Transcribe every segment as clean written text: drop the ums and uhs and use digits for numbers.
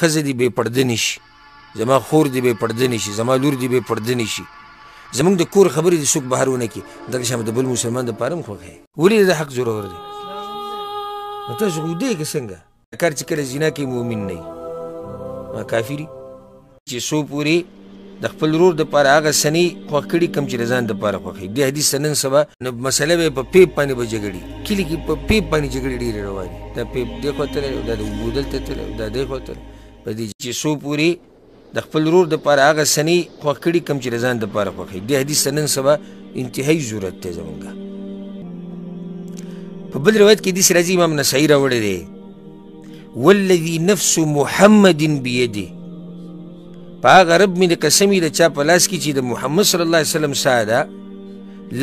ښځه دې بې پرده نه شي، زما خور دې بې پرده نه شي، زما لور دې بې پرده نه شي. زمونږ د کور خبرې دې څوک بهر ونه کړي. دغه شان د بل مسلمان دپاره هم خوښ یې. ولې د حق ضرور دی؟ نو تاسو غودې که څنګه کار چې کله زنا کوي مؤمن نه وي، کافر چې څو پورې د خپل ورور دپاره هغه سنې خوښ کړي کوم چې د ځان دپاره خوښوي. دې حدیث ته نن سبا نو مسله به یې په پیپ باندې به جګړې کلي کې په پیپ باندې جګړې ډېرې روانې. دا پیپ دې خوا تللی، دا د اوبو دلته تللی، دا دې خوا تللی. په دې چې څو پورې د خپل ورور دپاره هغه سنې خوښ کړي کوم چې د ځان دپاره خوښوي. دې حدیث ته نن سبا انتهایي ضرورت دی زمونږ. په بل روایت کې حدیث راځي، امام نسایي راوړی دی، والذي نفس محمد بيده، په هغه رب مې د قسم د چا په لاس کې چې د محمد صلی الله علیه وسلم ساه ده،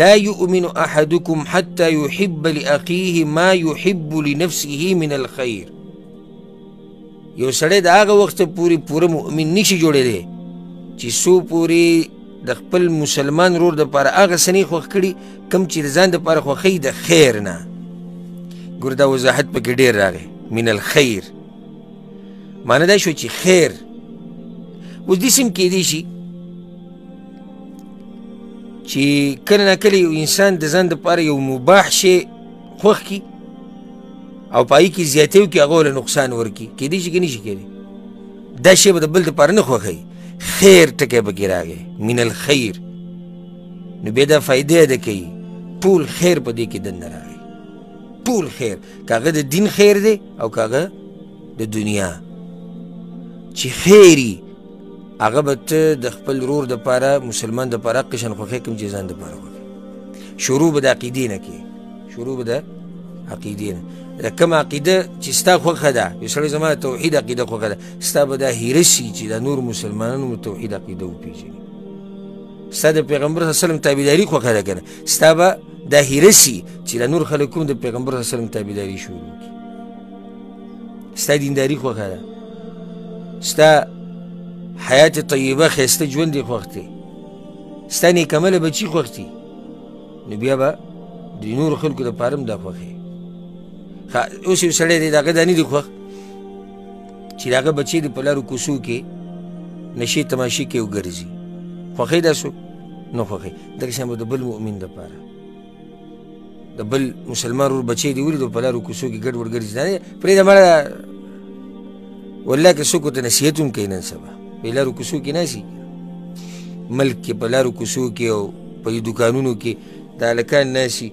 لا يؤمن احدكم حتى يحب لاخيه ما يحب لنفسه من الخير. یو سړی د هغه وخته پورې پوره مؤمن نشي جوړېدی چې څو پورې د خپل مسلمان ورور دپاره هغه سنې خوښ کړي کوم چې د ځان دپاره خوښوي د خیر نه. ګوره دا وضاحت پکې ډېر راغی، من الخیر معنی دا شو چې خیر. اوس داسې هم کیدی شي چې کله ناکله یو انسان د ځان دپاره یو مباح شی خوښ کړي او په هغې کې زیاتی وکړي، هغه له نقصان ورکړي. کیدی شي که نه شي کیدی؟ دا شی به د بل دپاره نه خوښوي، خیر ټکی پکې راغی، من الخیر. نو بیا دا فایده اده کوي، ټول خیر په دې کې دننه راغی، ټول خیر، که هغه د دین خیر دی او که هغه د دنیا. چې خیري هغه به ته د خپل ورور دپاره مسلمان دپاره حق شان خوښوې کوم چې ځان دپاره خوښوې. شروع به د عقیدې نه کوې، شروع به د عقیدې نه. کوم عقیده چې ستا خوښه ده، یو سړی زما د توحید عقیده خوښه ده، ستا به دا هیره شي چې دا نور مسلمانانو د توحید عقیده وپېژني. ستا د پیغمبر صلی الله علیه وسلم تابعداري خوښه ده که نه، ستا به دا هیره شي چې دا نور خلک هم د پیغمبر صلی الله علیه وسلم تابعداري شروع کړي. ستا دینداري خوښه ده، ستا حیات طیبه ښایسته ژوند یې خوښ دی، ستا نیکعمله بچي خوښ دي، نو بیا به د نورو خلکو دپاره هم دا خوښ یې. اوس یو سړی دی د هغه دا نه دي خوښ چې د هغه بچی د په لارو کوڅو کې نشې تماشې کې وګرځي. خوښوي دا څوک؟ نه خوښوي. دغه شان به د بل مؤمن دپاره د بل مسلمان ورور بچی دې ولیدو په لارو کوڅو کې ګډ وډ ګرځي، دا پرېږده مړه. والله که څوک ورته نصیحت هم کوي نن سبا په لارو کوڅو کې ناستي، ملک کې په لارو کوڅو کې او په دوکانونو کې دا هلکان ناستي،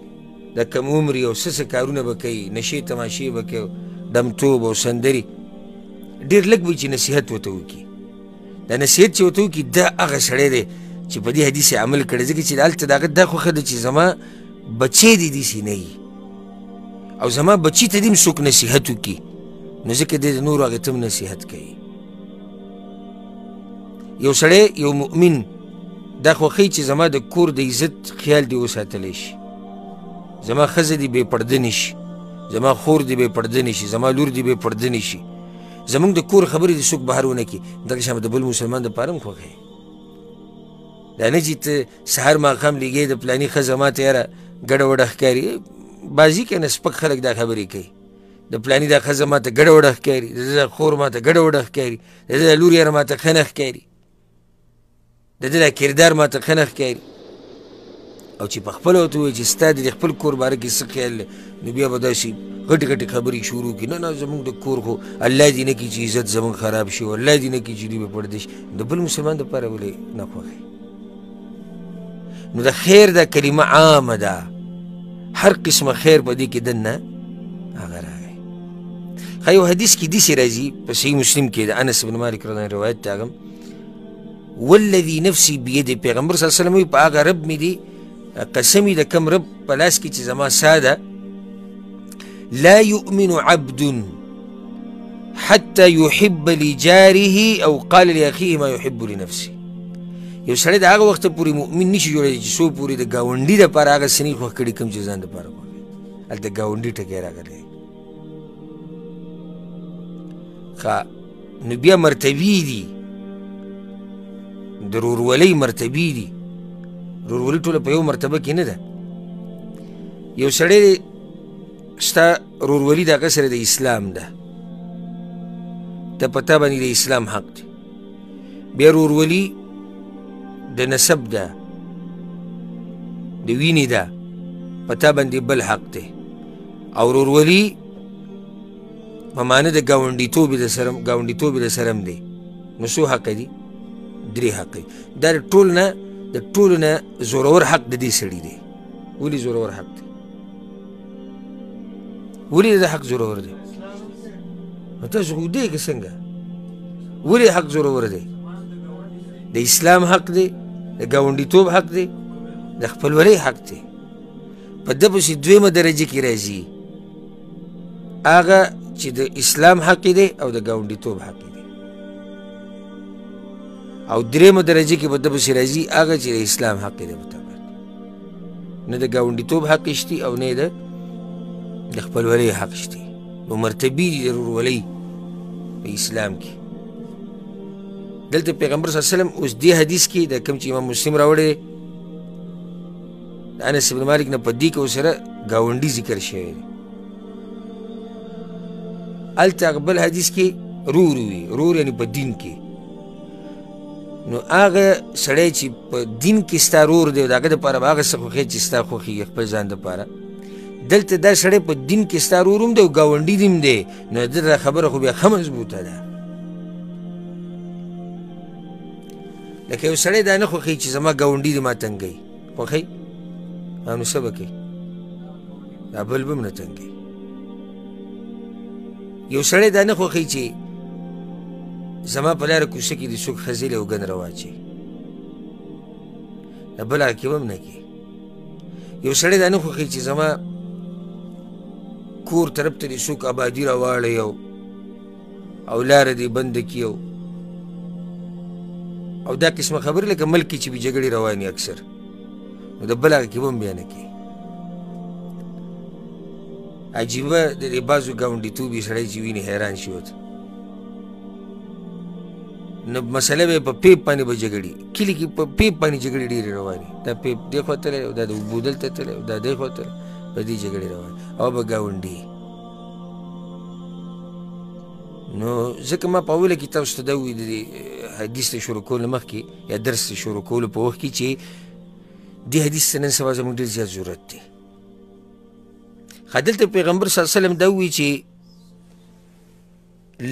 د کم عمري او څه کارونه به کوي، نشې تماشې به کوي، دمتوب او سندرې. ډېر لږ وي چې نصیحت ورته وکړي. دا نصیحت چې ورته وکړي دا هغه سړی دی چې په دې حدیث یې عمل کړی، ځکه چې هلته د هغه دا خوښه ده چې زما بچی دې داسې نه وي او زما بچي ته دې هم څوک نصیحت وکړي، نو ځکه دی د نورو هغې ته هم نصیحت کوي. یو سړی یو مؤمن دا خوښوي چې زما د کور د عزت خیال دې وساتلی شي، زما ښځه دې بې پرده نه شي، زما خور دې بې پرده نه شي، زما لور دې بې پرده نه شي، زمونږ د کور خبرې دې څوک بهر ونه کړي. دغه شان د بل مسلمان دپاره هم خوښوي. دا نه چې ته سهار ماښام لیږې د پلاني ښځه ما ته یاره ګډه وډه ښکاري. بازي که نه سپک خلک دا خبرې کوي، د پلاني دا ښځه ما ته ګډه وډه ښکاري، د ده دا خور ما ته ګډه وډه ښکاري، د ده دا لور یاره ما ته ښه نه ښکاري، د ده دا کردار ما ته ښه نه ښکاري. او چې په خپله ورته ووایي چې ستا د خپل کور باره کې څه خیال دی، نو بیا به داسې غټې غټې خبرې شروع کړي. نه نه زمونږ د کور خو الله دې نه کړي چې عزت زمونږ خراب شي، او الله دې نه کړي چې دوی به پرده شي. د بل مسلمان دپاره ولې نه خوښوي؟ نو د خیر دا کلمه عامه ده، هر قسمه خیر په دې کې دننه هغه راغی. ښه یو حدیث کې داسې راځي په صحیح مسلم کې د انس بن مالک رضی الله عنه روایت دی، هغه والذي نفسي بيده، پیغمبر صلی الله علیه وسلم په هغه رب مې دی قسمی د کم رب په لاس کې چې زما ساه ده، لا يؤمن عبد حتى يحب لجاره او قال لاخيه ما يحب لنفسه. یو سړی د هغه وخته پورې مؤمن نشي جوړېدی چې څو پورې د ګاونډي دپاره هغه سنې خوښ کړي کوم چې ځان دپاره خوښوي. هلته ګاونډي ټکی راغلی. ښه نو بیا مرتبې دي، د ورورولۍ مرتبې دي. ورورولي ټوله په یو مرتبه کې نه ده. یو سړی ستا ورورولي د هغه سره د اسلام ده، ته په تا باندې د اسلام حق دی. بیا ورورولي د نسب ده، د وینې ده، په تا باندې بل حق دی. او ورورولي په معنی د ګاونډیتوب د سره هم دی. نو څو حقه دي؟ 3 حقه دي. دا د ټولو نه زورور حق د دې سړي دی. ولې زورور حق دی؟ ولې د حق زورور دی؟ نو تاسو خو دی که څنګه؟ ولې حق زورور دی؟ د اسلام حق دی، د ګاونډیتوب حق دی، د خپلولۍ حق دی. په ده پسې 2مه درجه کې راځي هغه چې د اسلام حق دی او د ګاونډیتوب حق دی. او 3مه درجه کې په ده پسې راځي هغه چې د اسلام حق دی. په تا باندې نه د ګاونډیتوب حق شته او نه د خپلولۍ حق شته. نو مرتبې دي د ورورولۍ په اسلام کې. دلته پیغمبر صلی الله علیه وسلم اوس دې حدیث کې د کوم چې امام مسلم راوړی د انس بن مالک نه په دې کې ورسره ګاونډي ذکر شوی دی. هلته بل حدیث کې رور وي، رور یعنې په دین کې. نو هغه سړی چې په دین کې ستا رور دی د هغه دپاره به هغه څه خوښوي چې ستا خوښېږي خپل ځان دپاره. دلته دا سړی په دین کې ستا رور هم دی او ګاونډي دې هم دی. نو د دا خبره خو بیا ښه مضبوطه ده. لکه یو سړی دا نه خوښوي چې زما ګاونډي دې ما تنګوي، خوښوي؟ نو څه به کوي؟ دا بل به هم نه تنګوي. یو سړی دا نه خوښوي چې زما په لاره کوڅه کې د څوک خځلې او ګن رواچي، د بل عقیب هم نه کوي. یو سړی دا نه خوښوي چې زما کور طرف ته د څوک آبادي راواړی او لاره دې بنده کړي او دا قسمه خبرې لکه ملک کې چې به جګړې روانې اکثر، نو د بل عقیب هم بیا نه کوي. عجیبه د دې بعضو ګاونډیتوب یې سړی چې ویني حیران شي ورته. نو مسله به په پیپ باندې به جګړې، کلي کې په پیپ باندې جګړې ډېرې روانې. دا پیپ دې خوا تللی او دا د اوبو دلته تللی او دا دې خوا تللی، په دې جګړې روانې او به ګاونډي. نو ځکه ما په اوله کې تاسو ته دا وویل د حدیث ته شروع کولو مخکې یا درس ته شروع کولو په وخت کې چې دې حدیث ته نن سبا زموږ ډېر زیات ضرورت دی. دلته پیغمبر صلی الله علیه وسلم دا ووایي چې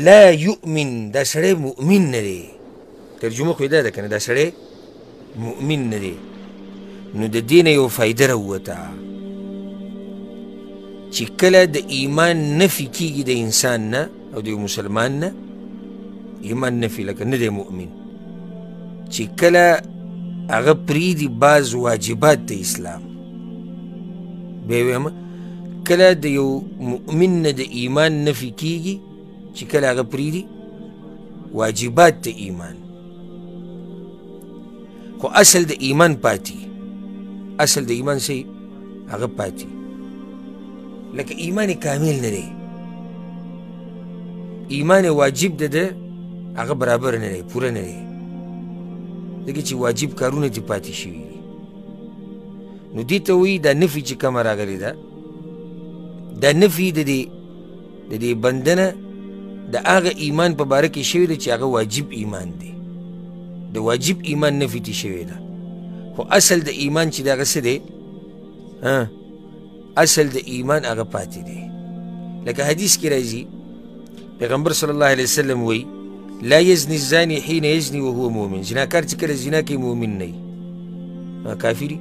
لا یؤمن، دا سړی مؤمن نه دی. ترجمه خو یې دا ده که نه، دا سړی مؤمن نه دی. نو د دې نه یو فایده راووته چې کله د ایمان نفي کېږي د انسان نه او د یو مسلمان نه، ایمان نفي لکه نه دی مؤمن، چې کله هغه پرېږدي بعض واجبات د اسلام. بیا یې وایم کله د یو مؤمن نه د ایمان نفي کېږي چې کله هغه پرېږدي واجبات د ایمان، خو اصل د ایمان پاتې، اصل د ایمان څه هغه پاتې. لکه ایمان کامل نه دی، ایمان واجب ده هغه برابر نه دی، پوره نه دی، ځکه چې واجب کارونه دې پاتې شوي دي. نو دې ته وایي دا نفي چې کومه راغلې ده، دا نفي د دې بنده نه د هغه ایمان په باره کې شوی دی چې هغه واجب ایمان دی. د واجب ایمان نفي تې شوی ده، خو اصل د ایمان چې د هغه څه دی، اصل د ایمان هغه پاتې دی. لکه حدیث کې راځي پیغمبر صلی الله علیه وسلم وایي لا یزني الزاني حين یزني وهو مؤمن، زناکار چې کله زنا کوي مؤمن نه وي، کافري.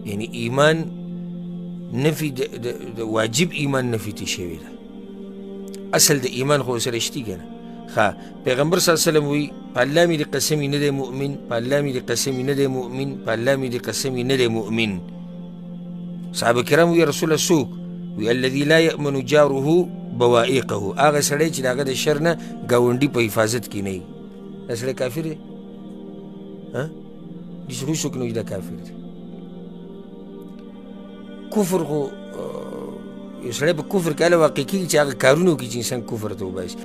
یعنی ایمان نفي د واجب ایمان نفي تې شوی ده، اصل د ایمان خو سره شتي که نه. پیغمبر صلی الله علیه وسلم وایي په الله مې د قسمي نه دی مؤمن، په الله مې د قسمي نه دی مؤمن، په الله مې د قسمي نه دی مؤمن. صحابه کرام وایي رسول الله څوک؟ وی الذي لا یأمن جاره بوائقه، هغه سړی چې د هغه د شر نه ګاونډي په حفاظت کې نه وي، دا سړی کافر دی؟ داسې خو څوک نه وي دا کافر دی. کفر خو یو سړی په کفر کې هله واقع کېږي چې هغه کارونه وکړي چې انسان کفر ته وباسي.